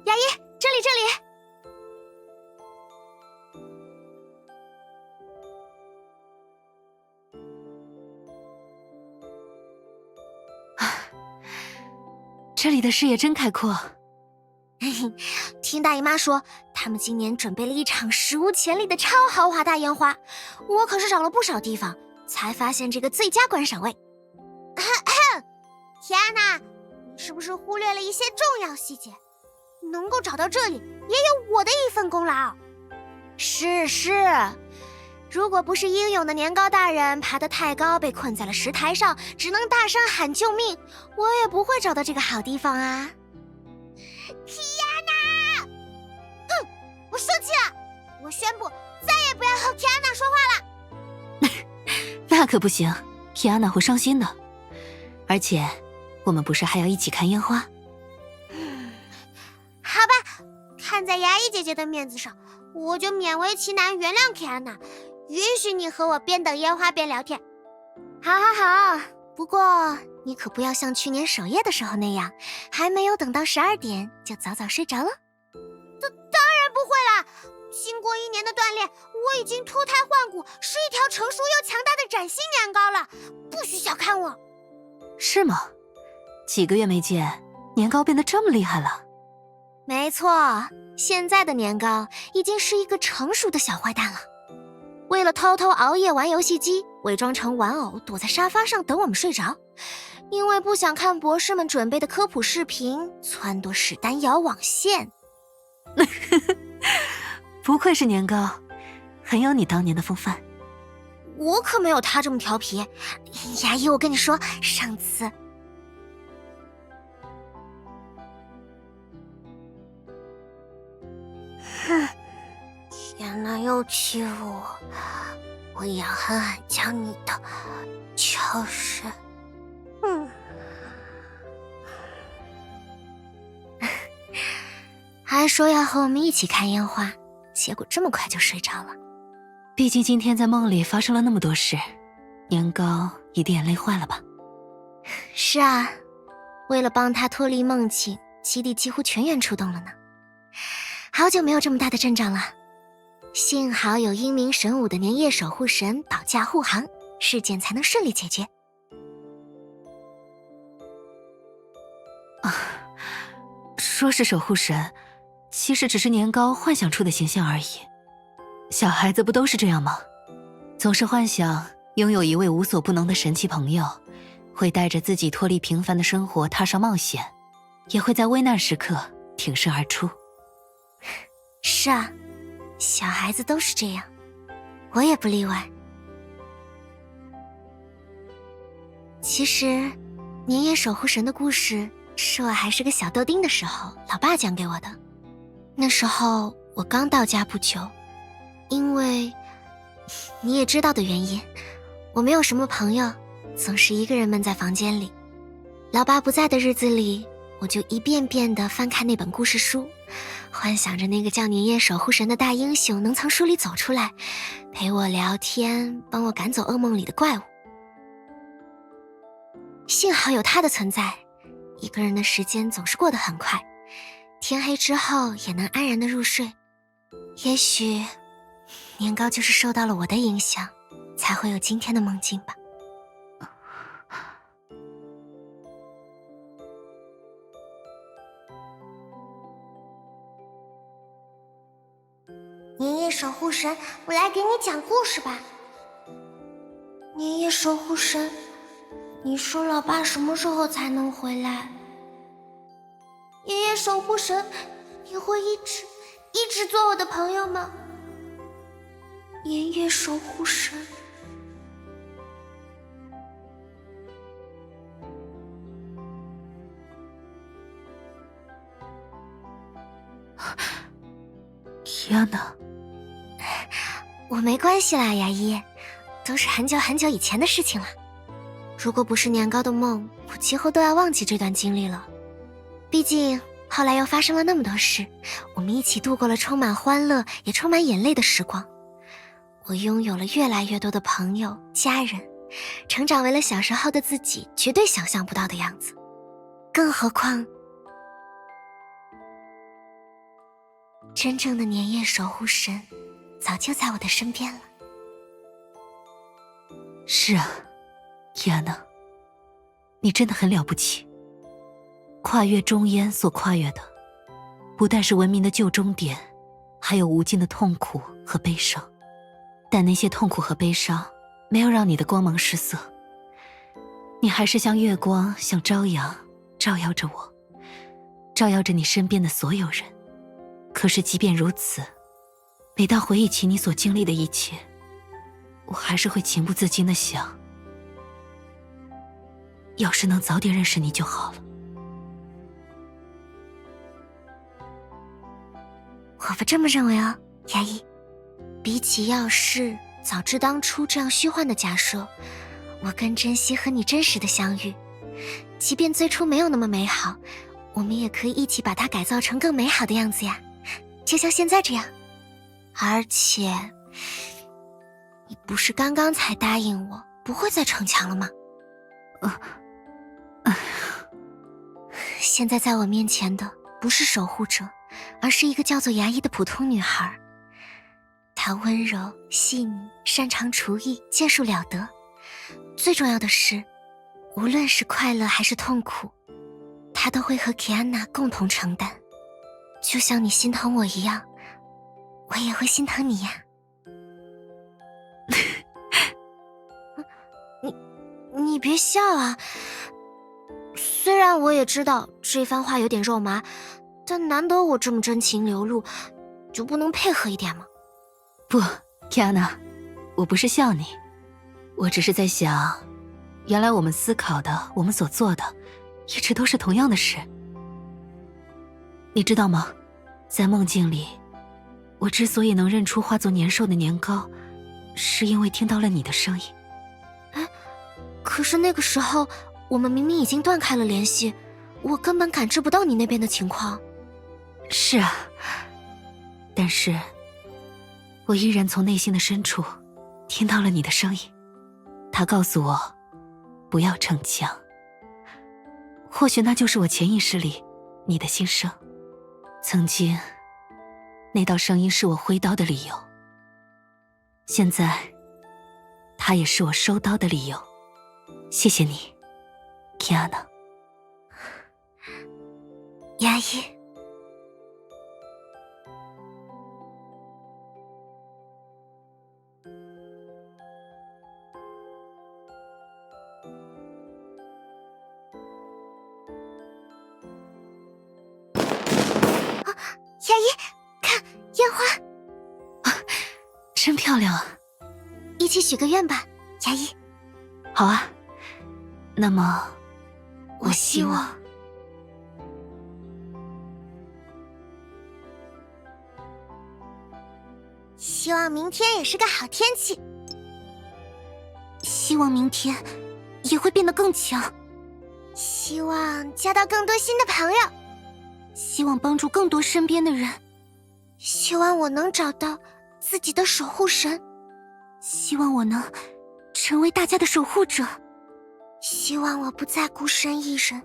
牙医，这里。这里的视野真开阔。听大姨妈说，他们今年准备了一场史无前例的超豪华大烟花，我可是找了不少地方，才发现这个最佳观赏位。天哪，你是不是忽略了一些重要细节？能够找到这里，也有我的一份功劳。是，如果不是英勇的年糕大人爬得太高，被困在了石台上，只能大声喊救命，我也不会找到这个好地方啊。天哪！哼，我生气了！我宣布再也不要和 Kiana 说话了。那可不行 ，Kiana 会伤心的。而且，我们不是还要一起看烟花？好吧，看在牙医姐姐的面子上，我就勉为其难原谅 Kiana， 允许你和我边等烟花边聊天。好，不过你可不要像去年守夜的时候那样，还没有等到12点就早早睡着了。当然不会啦！经过1年的锻炼，我已经脱胎换骨，是一条成熟又强大的崭新年糕了，不许小看我。是吗？几个月没见，年糕变得这么厉害了。没错，现在的年糕已经是一个成熟的小坏蛋了。为了偷偷熬夜玩游戏机，伪装成玩偶躲在沙发上等我们睡着，因为不想看博士们准备的科普视频，撺掇史丹摇网线。不愧是年糕，很有你当年的风范。我可没有他这么调皮。牙医，我跟你说，上次天哪，又欺负我！我也要狠狠将你的就是还说要和我们一起看烟花，结果这么快就睡着了。毕竟今天在梦里发生了那么多事，年糕一定也累坏了吧？是啊，为了帮他脱离梦境，基地几乎全员出动了呢。好久没有这么大的阵仗了，幸好有英明神武的年夜守护神保驾护航，事件才能顺利解决。说是守护神，其实只是年糕幻想出的形象而已。小孩子不都是这样吗？总是幻想拥有一位无所不能的神奇朋友，会带着自己脱离平凡的生活踏上冒险，也会在危难时刻挺身而出。是啊，小孩子都是这样，我也不例外。其实，年夜守护神的故事是我还是个小豆丁的时候，老爸讲给我的。那时候我刚到家不久，因为你也知道的原因，我没有什么朋友，总是一个人闷在房间里。老爸不在的日子里，我就一遍遍地翻看那本故事书，幻想着那个叫年夜守护神的大英雄能从书里走出来，陪我聊天，帮我赶走噩梦里的怪物。幸好有他的存在，一个人的时间总是过得很快，天黑之后也能安然地入睡。也许年糕就是受到了我的影响，才会有今天的梦境吧。年夜守护神，我来给你讲故事吧。年夜守护神，你说老爸什么时候才能回来？年夜守护神，你会一直做我的朋友吗？年夜守护神。天哪！我没关系啦，牙医，都是很久很久以前的事情了。如果不是年糕的梦，我几乎都要忘记这段经历了。毕竟后来又发生了那么多事，我们一起度过了充满欢乐也充满眼泪的时光。我拥有了越来越多的朋友、家人，成长为了小时候的自己绝对想象不到的样子。更何况真正的年夜守护神早就在我的身边了。是啊，亚娜，你真的很了不起。跨越中烟所跨越的，不但是文明的旧终点，还有无尽的痛苦和悲伤。但那些痛苦和悲伤没有让你的光芒失色，你还是像月光，像朝阳，照耀着我，照耀着你身边的所有人。可是即便如此，每当回忆起你所经历的一切，我还是会情不自禁地想，要是能早点认识你就好了。我不这么认为哦，牙医。比起要是早知当初这样虚幻的假设，我更珍惜和你真实的相遇。即便最初没有那么美好，我们也可以一起把它改造成更美好的样子呀，就像现在这样。而且，你不是刚刚才答应我不会再逞强了吗？现在在我面前的不是守护者，而是一个叫做牙医的普通女孩。她温柔细腻，擅长厨艺，剑术了得。最重要的是，无论是快乐还是痛苦，她都会和 Kiana 共同承担。就像你心疼我一样，我也会心疼你呀。你别笑啊！虽然我也知道这番话有点肉麻，但难得我这么真情流露，就不能配合一点吗？不 ，Kiana， 我不是笑你，我只是在想，原来我们思考的，我们所做的，一直都是同样的事。你知道吗？在梦境里，我之所以能认出化作年兽的年糕，是因为听到了你的声音。哎，可是那个时候，我们明明已经断开了联系，我根本感知不到你那边的情况。是啊，但是我依然从内心的深处听到了你的声音，他告诉我不要逞强。或许那就是我潜意识里你的心声。曾经那道声音是我挥刀的理由，现在它也是我收刀的理由。谢谢你 Kiana。 牙医，牙医，看烟花，真漂亮啊！一起许个愿吧，牙医。好啊，那么我希望明天也是个好天气，希望明天也会变得更强，希望交到更多新的朋友，希望帮助更多身边的人，希望我能找到自己的守护神，希望我能成为大家的守护者，希望我不再孤身一人，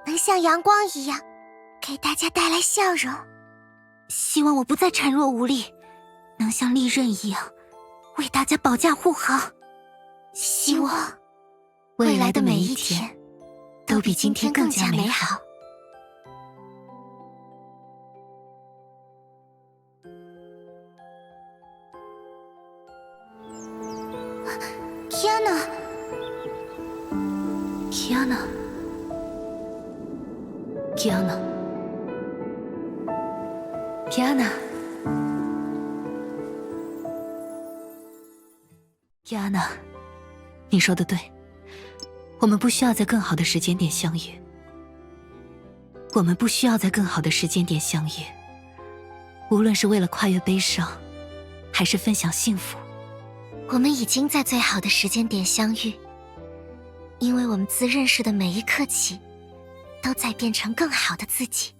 能像阳光一样给大家带来笑容，希望我不再孱弱无力，能像利刃一样为大家保驾护航，希望未来的每一天都比今天更加美好。Kiana， Kiana， 你说的对，我们不需要在更好的时间点相遇，我们不需要在更好的时间点相遇，无论是为了跨越悲伤，还是分享幸福，我们已经在最好的时间点相遇，因为我们自认识的每一刻起，都在变成更好的自己。